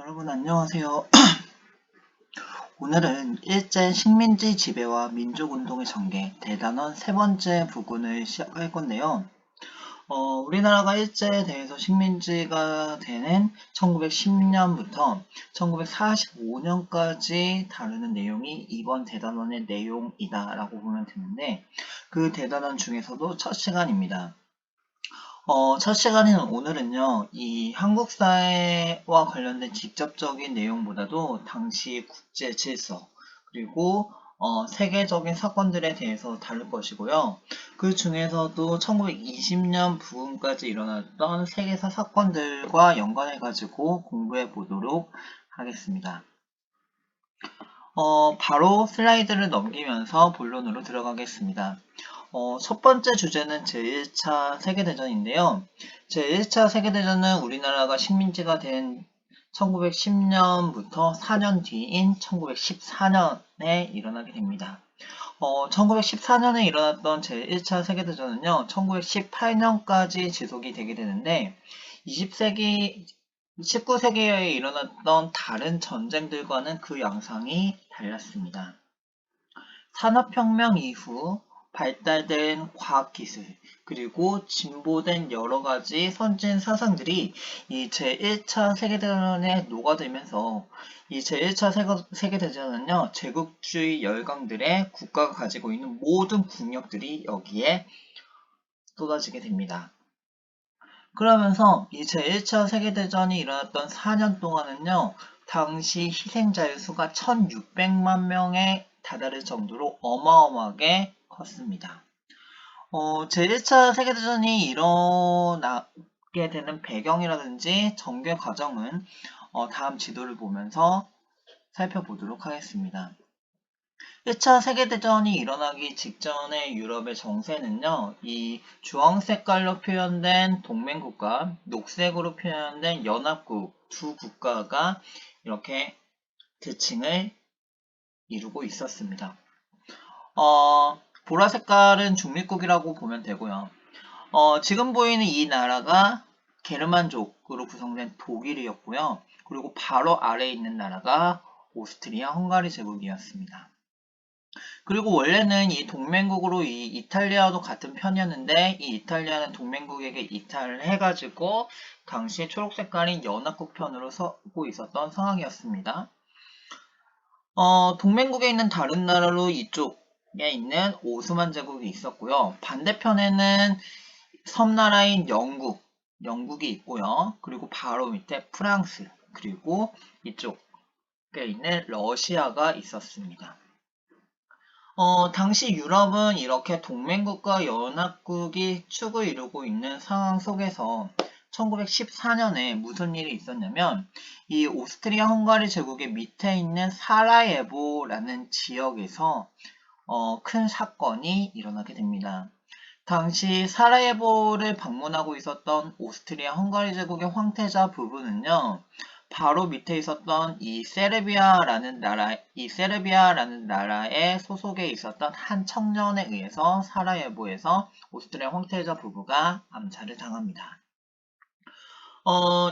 여러분 안녕하세요. 오늘은 일제 식민지 지배와 민족운동의 전개 대단원 세 번째 부분을 시작할 건데요. 우리나라가 일제에 대해서 식민지가 되는 1910년부터 1945년까지 다루는 내용이 이번 대단원의 내용이다 라고 보면 되는데, 그 대단원 중에서도 첫 시간입니다. 첫 시간인 오늘은요, 이 한국 사회와 관련된 직접적인 내용보다도 당시 국제 질서, 그리고 세계적인 사건들에 대해서 다룰 것이고요. 그 중에서도 1920년 부근까지 일어났던 세계사 사건들과 연관해가지고 공부해 보도록 하겠습니다. 바로 슬라이드를 넘기면서 본론으로 들어가겠습니다. 첫 번째 주제는 제1차 세계대전인데요. 제1차 세계대전은 우리나라가 식민지가 된 1910년부터 4년 뒤인 1914년에 일어나게 됩니다. 1914년에 일어났던 제1차 세계대전은요, 1918년까지 지속이 되게 되는데, 19세기에 일어났던 다른 전쟁들과는 그 양상이 달랐습니다. 산업혁명 이후 발달된 과학기술, 그리고 진보된 여러가지 선진 사상들이 이 제1차 세계대전에 녹아들면서 이 제1차 세계대전은요, 제국주의 열강들의 국가가 가지고 있는 모든 국력들이 여기에 쏟아지게 됩니다. 그러면서 이 제1차 세계대전이 일어났던 4년 동안은요, 당시 희생자의 수가 1600만 명에 다다를 정도로 어마어마하게 컸습니다. 제1차 세계대전이 일어나게 되는 배경이라든지 전개 과정은 다음 지도를 보면서 살펴보도록 하겠습니다. 1차 세계대전이 일어나기 직전의 유럽의 정세는요, 이 주황 색깔로 표현된 동맹국가, 녹색으로 표현된 연합국 두 국가가 이렇게 대칭을 이루고 있었습니다. 보라 색깔은 중립국이라고 보면 되고요. 지금 보이는 이 나라가 게르만족으로 구성된 독일이었고요. 그리고 바로 아래에 있는 나라가 오스트리아 헝가리 제국이었습니다. 그리고 원래는 이 동맹국으로 이 이탈리아도 같은 편이었는데, 이 이탈리아는 동맹국에게 이탈을 해가지고 당시 초록 색깔인 연합국 편으로 서고 있었던 상황이었습니다. 동맹국에 있는 다른 나라로 이쪽에 있는 오스만 제국이 있었고요. 반대편에는 섬나라인 영국이 있고요. 그리고 바로 밑에 프랑스, 그리고 이쪽에 있는 러시아가 있었습니다. 당시 유럽은 이렇게 동맹국과 연합국이 축을 이루고 있는 상황 속에서 1914년에 무슨 일이 있었냐면, 이 오스트리아 헝가리 제국의 밑에 있는 사라예보라는 지역에서 큰 사건이 일어나게 됩니다. 당시 사라예보를 방문하고 있었던 오스트리아 헝가리 제국의 황태자 부부는요, 바로 밑에 있었던 이 세르비아라는 나라에 소속에 있었던 한 청년에 의해서 사라예보에서 오스트리아 황태자 부부가 암살을 당합니다.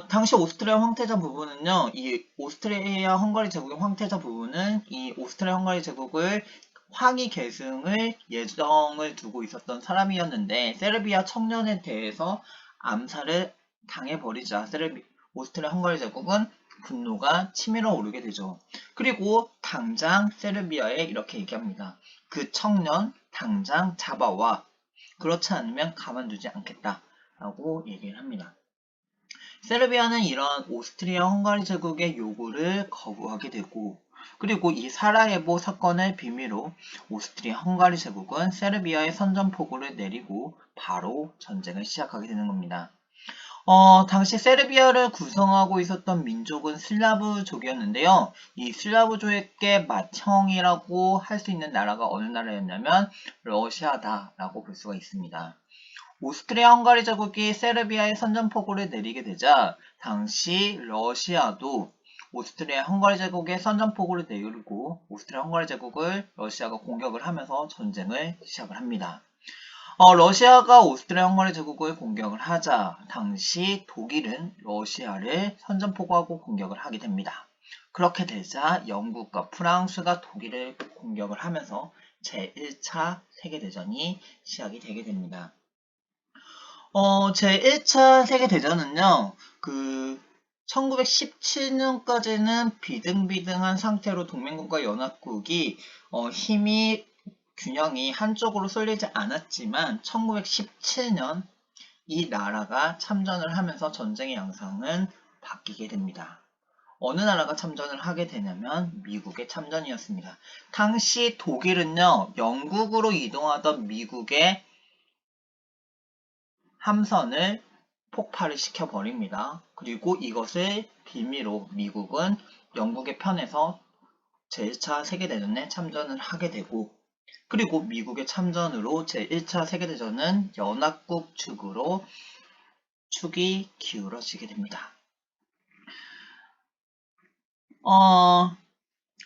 당시 오스트리아 황태자 부부는요, 이 오스트리아 헝가리 제국의 황태자 부부는 이 오스트리아 헝가리 제국을 황위 계승을 예정을 두고 있었던 사람이었는데, 세르비아 청년에 대해서 암살을 당해버리자 오스트리아 헝가리 제국은 분노가 치밀어 오르게 되죠. 그리고 당장 세르비아에 이렇게 얘기합니다. 그 청년 당장 잡아와. 그렇지 않으면 가만두지 않겠다 라고 얘기를 합니다. 세르비아는 이러한 오스트리아 헝가리 제국의 요구를 거부하게 되고, 그리고 이 사라예보 사건을 빌미로 오스트리아 헝가리 제국은 세르비아에 선전포고를 내리고 바로 전쟁을 시작하게 되는 겁니다. 당시 세르비아를 구성하고 있었던 민족은 슬라브족이었는데요. 이 슬라브족의 맏형이라고 할 수 있는 나라가 어느 나라였냐면 러시아다라고 볼 수가 있습니다. 오스트리아 헝가리 제국이 세르비아에 선전포고를 내리게 되자 당시 러시아도 오스트리아 헝가리 제국에 선전포고를 내리고 오스트리아 헝가리 제국을 러시아가 공격을 하면서 전쟁을 시작을 합니다. 러시아가 오스트리아 헝가리 제국을 공격을 하자 당시 독일은 러시아를 선전포고하고 공격을 하게 됩니다. 그렇게 되자 영국과 프랑스가 독일을 공격을 하면서 제1차 세계대전이 시작이 되게 됩니다. 제1차 세계대전은요, 1917년까지는 비등비등한 상태로 동맹국과 연합국이 힘이 균형이 한쪽으로 쏠리지 않았지만 1917년 이 나라가 참전을 하면서 전쟁의 양상은 바뀌게 됩니다. 어느 나라가 참전을 하게 되냐면 미국의 참전이었습니다. 당시 독일은요, 영국으로 이동하던 미국의 함선을 폭발을 시켜버립니다. 그리고 이것을 빌미로 미국은 영국의 편에서 제1차 세계대전에 참전을 하게 되고, 그리고 미국의 참전으로 제1차 세계대전은 연합국 측으로 축이 기울어지게 됩니다.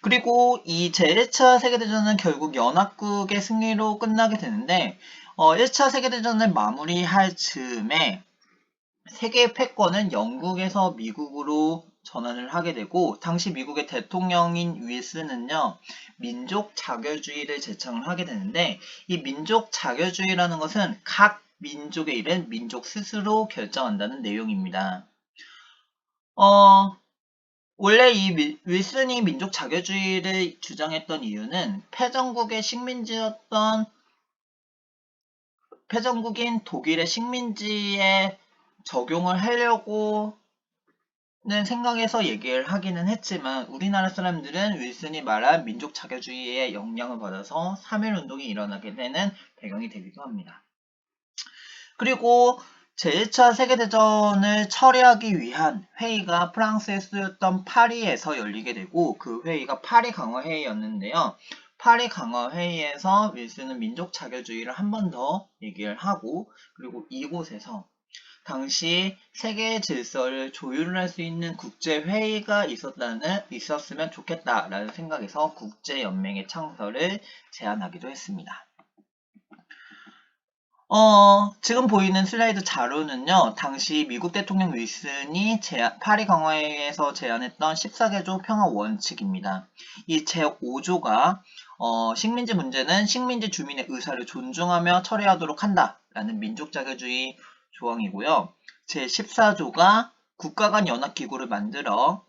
그리고 이 제1차 세계대전은 결국 연합국의 승리로 끝나게 되는데 1차 세계대전을 마무리할 즈음에 세계의 패권은 영국에서 미국으로 전환을 하게 되고 당시 미국의 대통령인 윌슨은요 민족 자결주의를 제창을 하게 되는데 이 민족 자결주의라는 것은 각 민족의 일은 민족 스스로 결정한다는 내용입니다. 원래 이 윌슨이 민족 자결주의를 주장했던 이유는 패전국인 독일의 식민지에 적용을 하려고는 생각해서 얘기를 하기는 했지만 우리나라 사람들은 윌슨이 말한 민족 자결주의의 영향을 받아서 3.1운동이 일어나게 되는 배경이 되기도 합니다. 그리고 제1차 세계대전을 처리하기 위한 회의가 프랑스에 쓰였던 파리에서 열리게 되고 그 회의가 파리 강화회의였는데요. 파리 강화회의에서 윌슨은 민족 자결주의를 한 번 더 얘기를 하고 그리고 이곳에서 당시 세계 질서를 조율할 수 있는 국제회의가 있었으면 좋겠다라는 생각에서 국제연맹의 창설을 제안하기도 했습니다. 지금 보이는 슬라이드 자료는요, 당시 미국 대통령 윌슨이 파리 강화회의에서 제안했던 14개조 평화 원칙입니다. 이 제5조가 식민지 문제는 식민지 주민의 의사를 존중하며 처리하도록 한다라는 민족자결주의 조항이고요. 제14조가 국가 간 연합기구를 만들어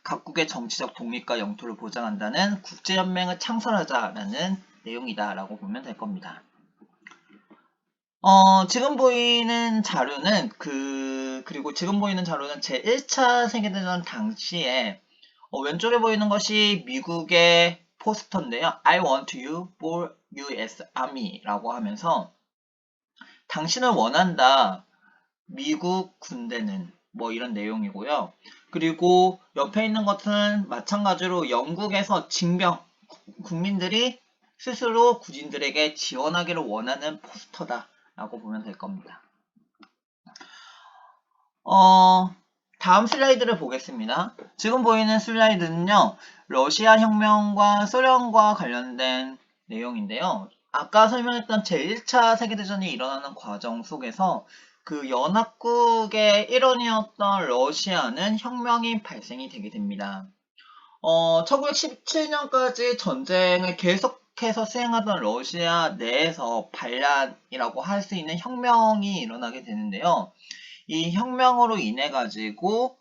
각국의 정치적 독립과 영토를 보장한다는 국제연맹을 창설하자라는 내용이다라고 보면 될 겁니다. 지금 보이는 자료는 그리고 지금 보이는 자료는 제1차 세계대전 당시에 왼쪽에 보이는 것이 미국의 포스터인데요. I want you for US Army 라고 하면서 당신을 원한다. 미국 군대는 뭐 이런 내용이고요. 그리고 옆에 있는 것은 마찬가지로 영국에서 징병 국민들이 스스로 구진들에게 지원하기를 원하는 포스터다. 라고 보면 될 겁니다. 다음 슬라이드를 보겠습니다. 지금 보이는 슬라이드는요, 러시아 혁명과 소련과 관련된 내용인데요. 아까 설명했던 제1차 세계대전이 일어나는 과정 속에서 그 연합국의 일원이었던 러시아는 혁명이 발생이 되게 됩니다. 1917년까지 전쟁을 계속해서 수행하던 러시아 내에서 반란이라고 할 수 있는 혁명이 일어나게 되는데요. 이 혁명으로 인해 가지고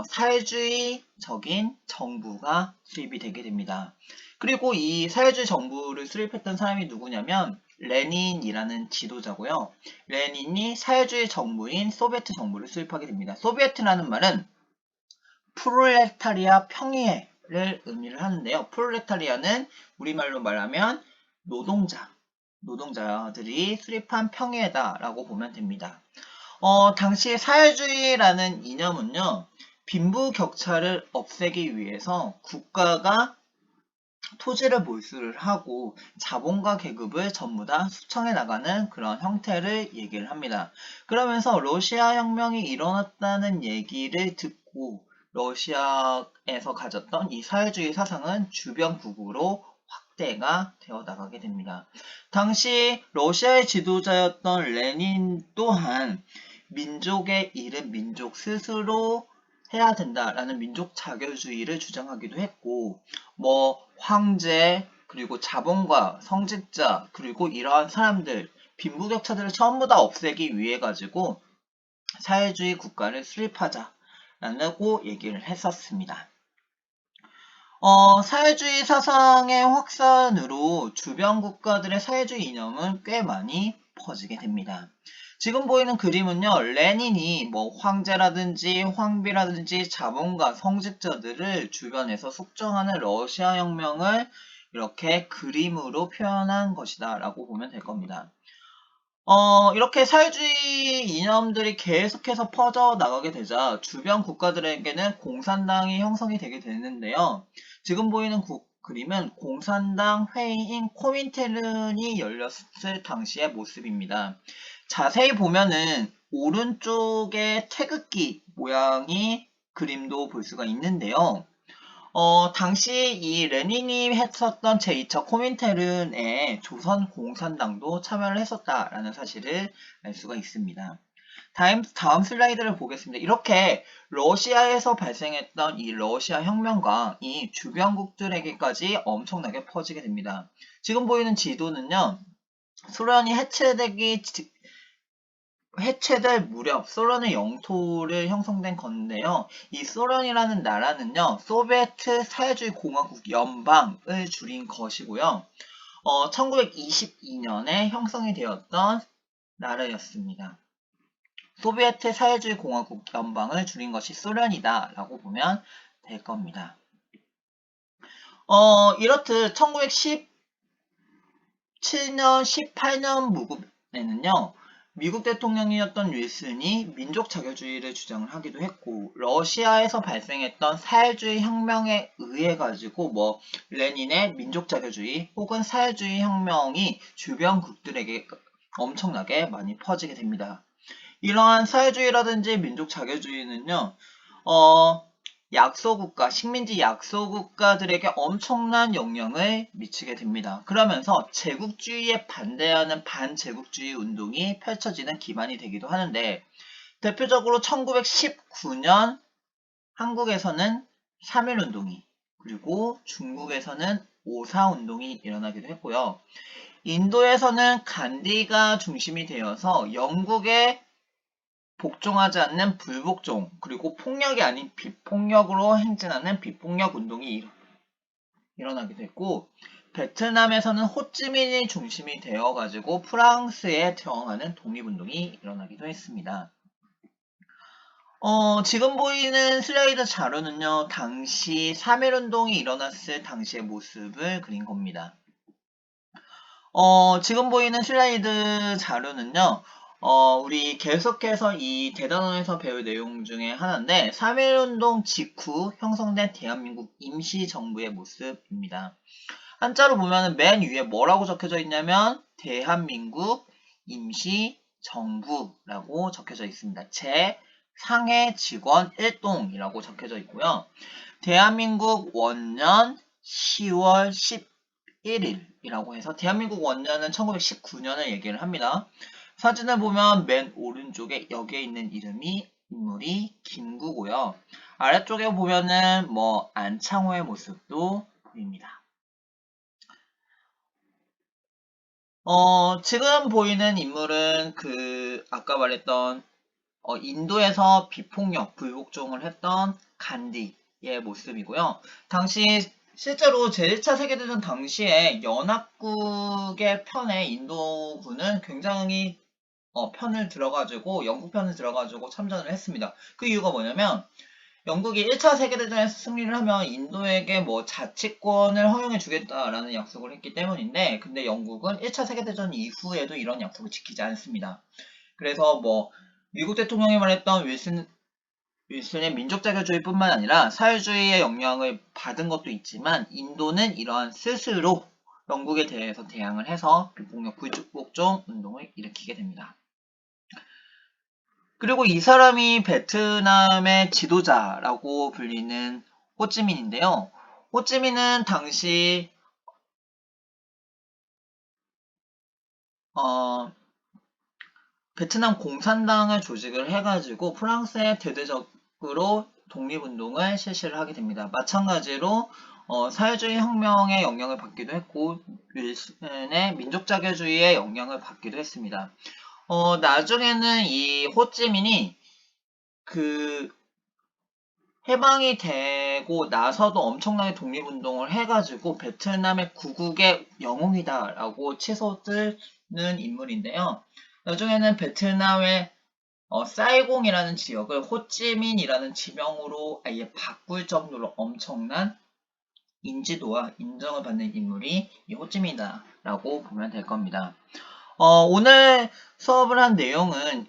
사회주의적인 정부가 수립이 되게 됩니다. 그리고 이 사회주의 정부를 수립했던 사람이 누구냐면 레닌이라는 지도자고요. 레닌이 사회주의 정부인 소비에트 정부를 수립하게 됩니다. 소비에트라는 말은 프롤레타리아 평의회를 의미를 하는데요. 프롤레타리아는 우리말로 말하면 노동자들이 수립한 평의회다라고 보면 됩니다. 당시 사회주의라는 이념은요, 빈부격차를 없애기 위해서 국가가 토지를 몰수를 하고 자본가 계급을 전부 다 수청해 나가는 그런 형태를 얘기를 합니다. 그러면서 러시아 혁명이 일어났다는 얘기를 듣고 러시아에서 가졌던 이 사회주의 사상은 주변국으로 확대가 되어 나가게 됩니다. 당시 러시아의 지도자였던 레닌 또한 민족의 일은 민족 스스로 해야 된다라는 민족 자결주의를 주장하기도 했고, 뭐 황제 그리고 자본가, 성직자 그리고 이러한 사람들 빈부격차들을 전부 다 없애기 위해 가지고 사회주의 국가를 수립하자라고 얘기를 했었습니다. 사회주의 사상의 확산으로 주변 국가들의 사회주의 이념은 꽤 많이 퍼지게 됩니다. 지금 보이는 그림은요, 레닌이 뭐 황제라든지 황비라든지 자본가, 성직자들을 주변에서 숙청하는 러시아 혁명을 이렇게 그림으로 표현한 것이다 라고 보면 될 겁니다. 이렇게 사회주의 이념들이 계속해서 퍼져 나가게 되자 주변 국가들에게는 공산당이 형성이 되게 되는데요. 지금 보이는 그림은 공산당 회의인 코민테른이 열렸을 당시의 모습입니다. 자세히 보면은 오른쪽에 태극기 모양의 그림도 볼 수가 있는데요. 당시 이 레닌이 했었던 제2차 코민테른에 조선공산당도 참여를 했었다라는 사실을 알 수가 있습니다. 다음 슬라이드를 보겠습니다. 이렇게 러시아에서 발생했던 이 러시아 혁명과 이 주변국들에게까지 엄청나게 퍼지게 됩니다. 지금 보이는 지도는요, 소련이 해체될 무렵 소련의 영토를 형성된 건데요. 이 소련이라는 나라는요, 소비에트 사회주의 공화국 연방을 줄인 것이고요. 1922년에 형성이 되었던 나라였습니다. 소비에트 사회주의 공화국 연방을 줄인 것이 소련이다 라고 보면 될 겁니다. 이렇듯 1917년, 18년 무급에는요, 미국 대통령이었던 윌슨이 민족 자결주의를 주장을 하기도 했고, 러시아에서 발생했던 사회주의 혁명에 의해 가지고 뭐 레닌의 민족 자결주의 혹은 사회주의 혁명이 주변 국들에게 엄청나게 많이 퍼지게 됩니다. 이러한 사회주의라든지 민족 자결주의는요, 약소국가, 식민지 약소국가들에게 엄청난 영향을 미치게 됩니다. 그러면서 제국주의에 반대하는 반제국주의 운동이 펼쳐지는 기반이 되기도 하는데, 대표적으로 1919년 한국에서는 3.1운동이, 그리고 중국에서는 5.4운동이 일어나기도 했고요. 인도에서는 간디가 중심이 되어서 영국의 복종하지 않는 불복종, 그리고 폭력이 아닌 비폭력으로 행진하는 비폭력 운동이 일어나기도 했고, 베트남에서는 호찌민이 중심이 되어가지고 프랑스에 저항하는 독립운동이 일어나기도 했습니다. 지금 보이는 슬라이드 자료는요, 당시 3.1운동이 일어났을 당시의 모습을 그린 겁니다. 지금 보이는 슬라이드 자료는요, 우리 계속해서 이 대단원에서 배울 내용 중에 하나인데, 3.1운동 직후 형성된 대한민국 임시정부의 모습입니다. 한자로 보면 맨 위에 뭐라고 적혀져 있냐면, 대한민국 임시정부라고 적혀져 있습니다. 제 상해 직원 1동이라고 적혀져 있고요. 대한민국 원년 10월 11일이라고 해서 대한민국 원년은 1919년을 얘기를 합니다. 사진을 보면 맨 오른쪽에 여기에 있는 인물이 김구고요. 아래쪽에 보면은 뭐 안창호의 모습도 보입니다. 지금 보이는 인물은 아까 말했던 인도에서 비폭력, 불복종을 했던 간디의 모습이고요. 당시 실제로 제1차 세계대전 당시에 연합국의 편에 인도군은 굉장히 편을 들어가지고 영국 편을 들어가지고 참전을 했습니다. 그 이유가 뭐냐면 영국이 1차 세계대전에서 승리를 하면 인도에게 뭐 자치권을 허용해 주겠다라는 약속을 했기 때문인데, 근데 영국은 1차 세계대전 이후에도 이런 약속을 지키지 않습니다. 그래서 뭐 미국 대통령이 말했던 윌슨의 민족 자결주의뿐만 아니라 사회주의의 영향을 받은 것도 있지만, 인도는 이러한 스스로 영국에 대해서 대항을 해서 비폭력 불복종 운동을 일으키게 됩니다. 그리고 이 사람이 베트남의 지도자라고 불리는 호찌민인데요. 호찌민은 당시 베트남 공산당을 조직을 해가지고 프랑스에 대대적으로 독립운동을 실시를 하게 됩니다. 마찬가지로 사회주의 혁명의 영향을 받기도 했고 윌슨의 민족자결주의의 영향을 받기도 했습니다. 나중에는 이 호찌민이 그 해방이 되고 나서도 엄청나게 독립운동을 해가지고 베트남의 구국의 영웅이다라고 치솟는 인물인데요. 나중에는 베트남의 사이공이라는 지역을 호찌민이라는 지명으로 아예 바꿀 정도로 엄청난 인지도와 인정을 받는 인물이 이 호찌민이다라고 보면 될 겁니다. 오늘 수업을 한 내용은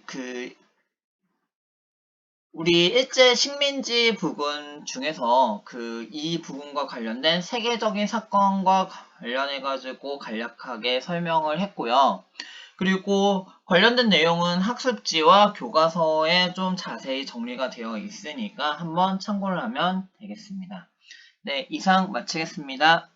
우리 일제 식민지 부분 중에서 이 부분과 관련된 세계적인 사건과 관련해가지고 간략하게 설명을 했고요. 그리고 관련된 내용은 학습지와 교과서에 좀 자세히 정리가 되어 있으니까 한번 참고를 하면 되겠습니다. 네, 이상 마치겠습니다.